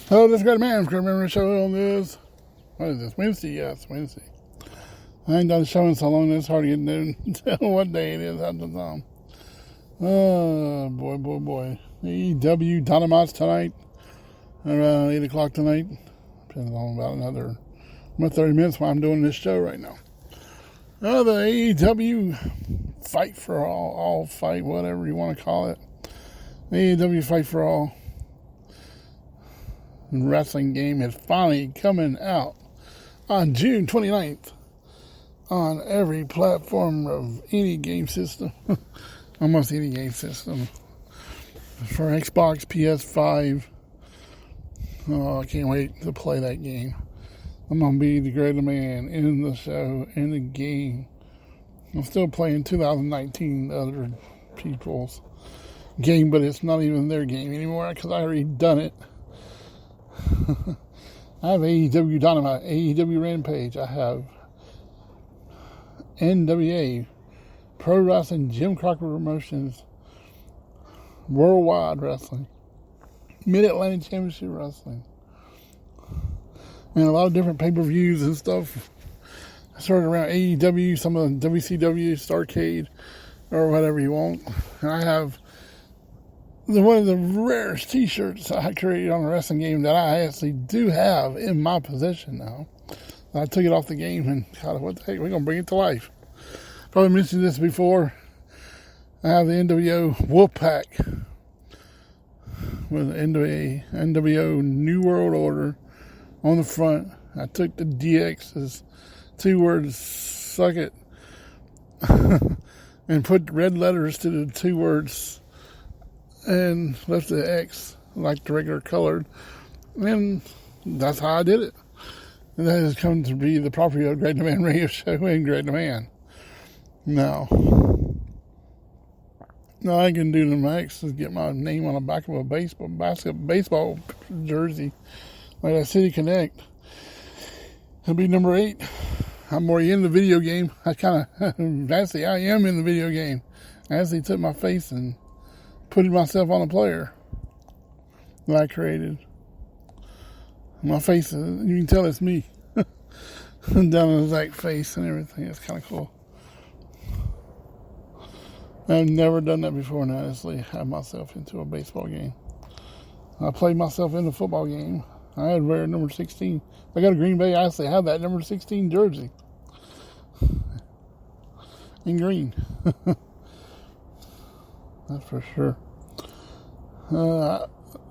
Hello, this is Great Man. Great Man show on this. What is this? Wednesday? Yes, Wednesday. I ain't done the show in so long that it's hard to get down what day it is at the time. Oh, boy. AEW Dynamite tonight. Around 8 o'clock tonight. Depends on about another 30 minutes while I'm doing this show right now. The AEW Fight for All Fight, whatever you want to call it. AEW Fight for All wrestling game is finally coming out on June 29th on every platform of any game system. Almost any game system. For Xbox, PS5. Oh, I can't wait to play that game. I'm going to be the greatest man in the show, in the game. I'm still playing 2019 other people's game, but it's not even their game anymore because I already done it. I have AEW Dynamite, AEW Rampage. I have NWA, Pro Wrestling, Jim Crockett Promotions, Worldwide Wrestling, Mid-Atlantic Championship Wrestling, and a lot of different pay-per-views and stuff. I started around AEW, some of the WCW, Starrcade, or whatever you want. And I have one of the rarest t-shirts I created on a wrestling game that I actually do have in my possession now. I took it off the game and God, what the heck, we're going to bring it to life. Probably mentioned this before. I have the NWO Wolfpack with NWO New World Order on the front. I took the DX's 2 words, suck it, and put red letters to the 2 words and left the X like the regular colored. And that's how I did it. And that has come to be the property of Great Man Radio Show and Great Man. Now I can do the max is get my name on the back of a baseball jersey, like that City Connect. It'll be number 8. I'm already in the video game. I am in the video game. I actually took my face and put myself on a player that I created. My face, you can tell it's me. Down the exact face and everything. It's kind of cool. I've never done that before, and I honestly have myself into a baseball game. I played myself in a football game. I had wear number 16. If I got a Green Bay, I actually have that number 16 jersey. In green. That's for sure.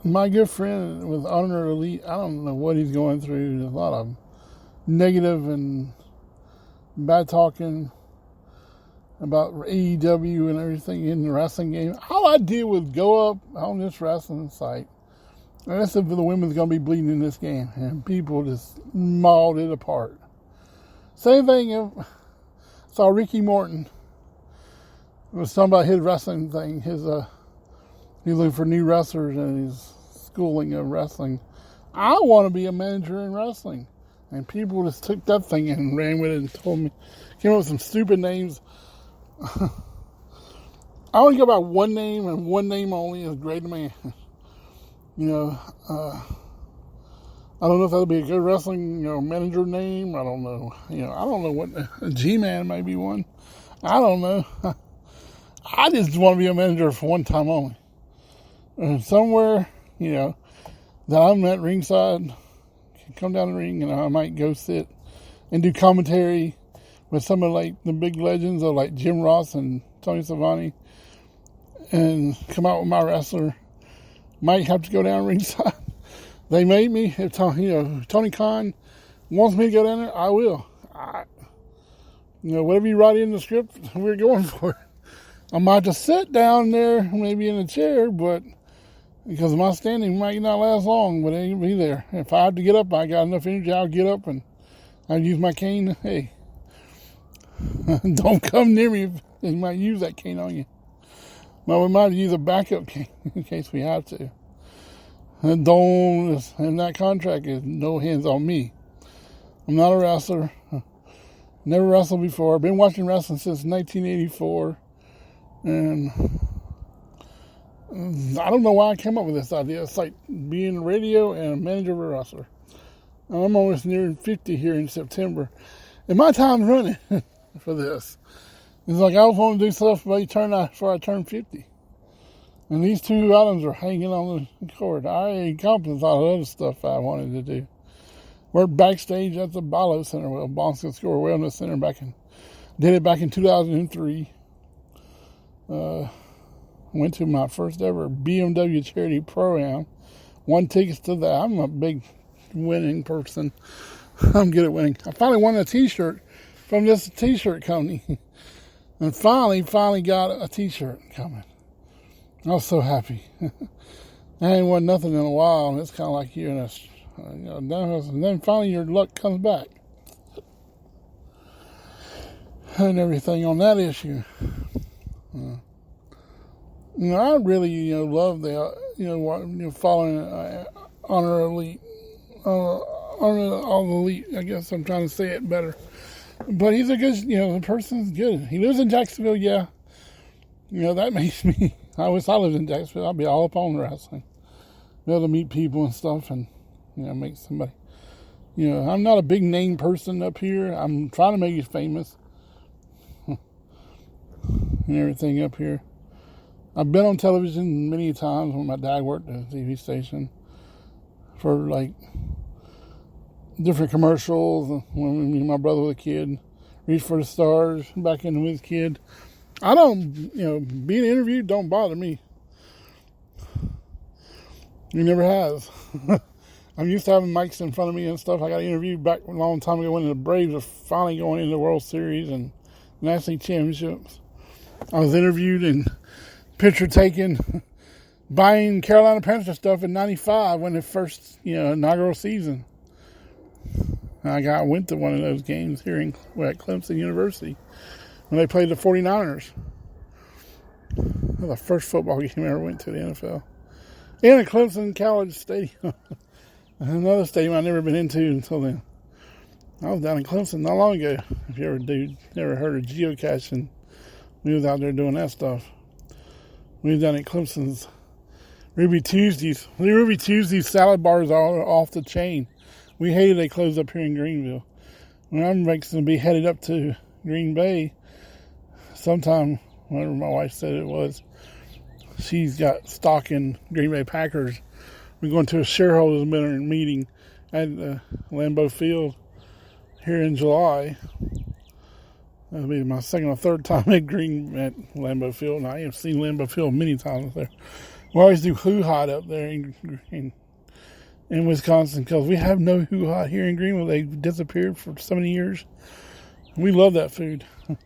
My good friend with Honor Elite, I don't know what he's going through. There's a lot of negative and bad talking about AEW and everything in the wrestling game. All I did was go up on this wrestling site. And I said, for the women's going to be bleeding in this game. And people just mauled it apart. Same thing, saw Ricky Morton. It was something about his wrestling thing. He's looking for new wrestlers and his schooling of wrestling. I want to be a manager in wrestling. And people just took that thing and ran with it and told me, came up with some stupid names. I only go by one name and one name only is Great Man. I don't know if that'll be a good wrestling, manager name. I don't know. I don't know what, G-Man may be one. I don't know. I just want to be a manager for one time only. Somewhere, that I'm at ringside, come down the ring and I might go sit and do commentary with some of like the big legends of like Jim Ross and Tony Schiavone and come out with my wrestler. Might have to go down ringside. They made me. If Tony Khan wants me to go down there, I will. Whatever you write in the script, we're going for it. I might just sit down there, maybe in a chair, but because my standing might not last long, but it ain't be there. If I have to get up, I got enough energy, I'll get up and I'll use my cane. Hey, don't come near me if they might use that cane on you. Well, we might use a backup cane in case we have to. And that contract is no hands on me. I'm not a wrestler. Never wrestled before. I've been watching wrestling since 1984. And I don't know why I came up with this idea. It's like being a radio and a manager of a wrestler. And I'm almost near 50 here in September. And my time's running for this. It's like I was wanting to do stuff before I turn 50. And these two items are hanging on the cord. I accomplished a lot of other stuff I wanted to do. Worked backstage at the Balo Center, Boston Score Wellness Center did it back in 2003. Went to my first ever BMW charity pro-am. Won tickets to that. I'm a big winning person. I'm good at winning. I finally won a t-shirt from this t-shirt company. And finally got a t-shirt coming. I was so happy. I ain't won nothing in a while, and it's kind of like you and us. And then finally your luck comes back. And everything on that issue. I really, love the, following Honor Elite. Honor all the Elite. I guess I'm trying to say it better. But he's a good, the person's good. He lives in Jacksonville, yeah. That makes me, I wish I lived in Jacksonville. I'd be all up on wrestling. Be able to meet people and stuff and, make somebody. I'm not a big name person up here. I'm trying to make it famous. And everything up here. I've been on television many times when my dad worked at a TV station for like different commercials. When me and my brother was a kid, Reach for the Stars, back in with his kid. I don't, being interviewed don't bother me. It never has. I'm used to having mics in front of me and stuff. I got interviewed back a long time ago when the Braves were finally going into the World Series and National League Championships. I was interviewed and picture taken buying Carolina Panther stuff in 95 when the first, inaugural season. I went to one of those games here at Clemson University when they played the 49ers. That was the first football game I ever went to the NFL. In a Clemson College Stadium. Another stadium I've never been into until then. I was down in Clemson not long ago. If you ever heard of geocaching, we was out there doing that stuff. We was down in Clemson's Ruby Tuesdays. The Ruby Tuesdays salad bars are off the chain. We hated they closed up here in Greenville. When I'm going to be headed up to Green Bay sometime, whenever my wife said it was, she's got stock in Green Bay Packers. We're going to a shareholders meeting at Lambeau Field here in July. That'll be my second or third time at Lambeau Field, and I have seen Lambeau Field many times there. We always do hoo-ha up there in Wisconsin because we have no hoo-ha here in Greenville. They disappeared for so many years. We love that food and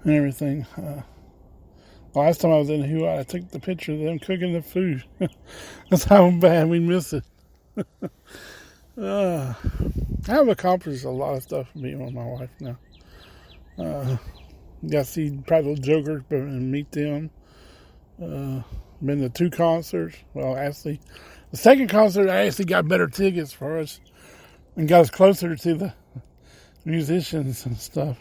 everything. Last time I was in hoo-ha, I took the picture of them cooking the food. That's how bad we miss it. I have accomplished a lot of stuff being with my wife now. Got to see Practical Jokers and meet them. Been to 2 concerts. Well, actually, the second concert I actually got better tickets for us and got us closer to the musicians and stuff.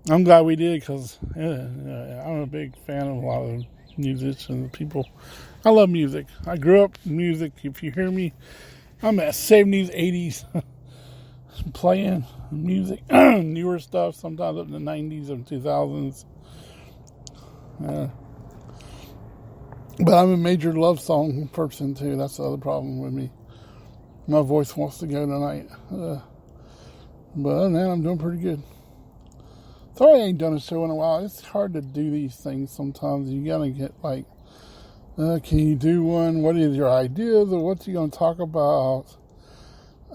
I'm glad we did because I'm a big fan of a lot of musicians, people. I love music. I grew up in music. If you hear me, I'm at 70s, 80s playing music, newer stuff, sometimes up in the 90s and 2000s. But I'm a major love song person too. That's the other problem with me. My voice wants to go tonight. But other than that, I'm doing pretty good. Sorry I ain't done a show in a while. It's hard to do these things sometimes. You gotta get like, can you do one? What is your ideas or what you gonna talk about?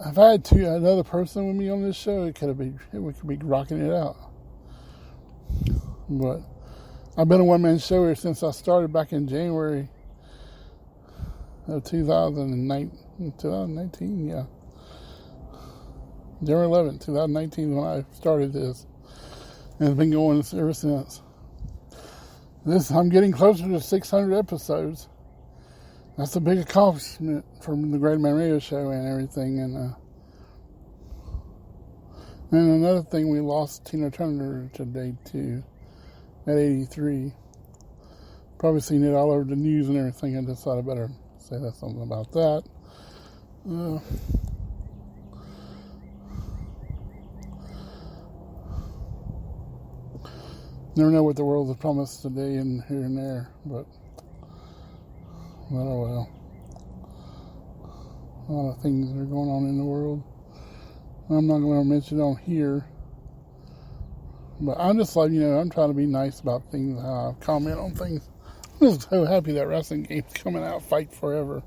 If I had another person with me on this show, we could be rocking it out. But I've been a one-man show here since I started back in January of 2019, yeah. January 11th, 2019 when I started this. And it's been going ever since. I'm getting closer to 600 episodes. That's a big accomplishment from the Great Man Radio Show and everything. And another thing, we lost Tina Turner today too, at 83. Probably seen it all over the news and everything. I just thought I better say something about that. Never know what the world has promised today and here and there, but oh well. A lot of things are going on in the world. I'm not going to mention it on here, but I'm just like, I'm trying to be nice about things, how I comment on things. I'm just so happy that wrestling game's coming out, Fight Forever.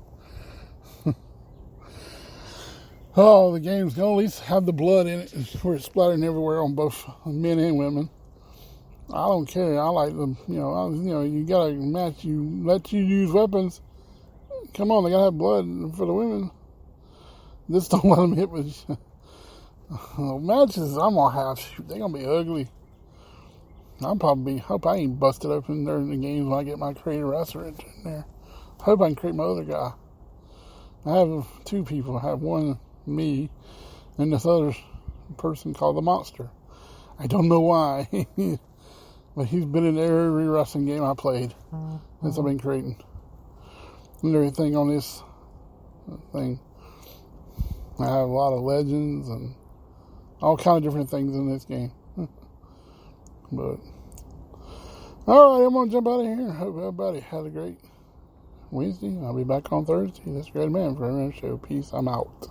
Oh, the game's going to at least have the blood in it, where it's splattering everywhere on both men and women. I don't care. I like them. You got a match. You let you use weapons. Come on, they got to have blood for the women. Just don't let them hit with matches. I'm going to have. They're going to be ugly. Hope I ain't busted open during the games when I get my creative wrestler in there. Hope I can create my other guy. I have two people. I have one, me, and this other person called the Monster. I don't know why. But he's been in every wrestling game I played since I've been creating. And everything on this thing. I have a lot of legends and all kind of different things in this game. But, alright, I'm going to jump out of here. Hope everybody had a great Wednesday. I'll be back on Thursday. This is Red Man for Red Man Show. Peace. I'm out.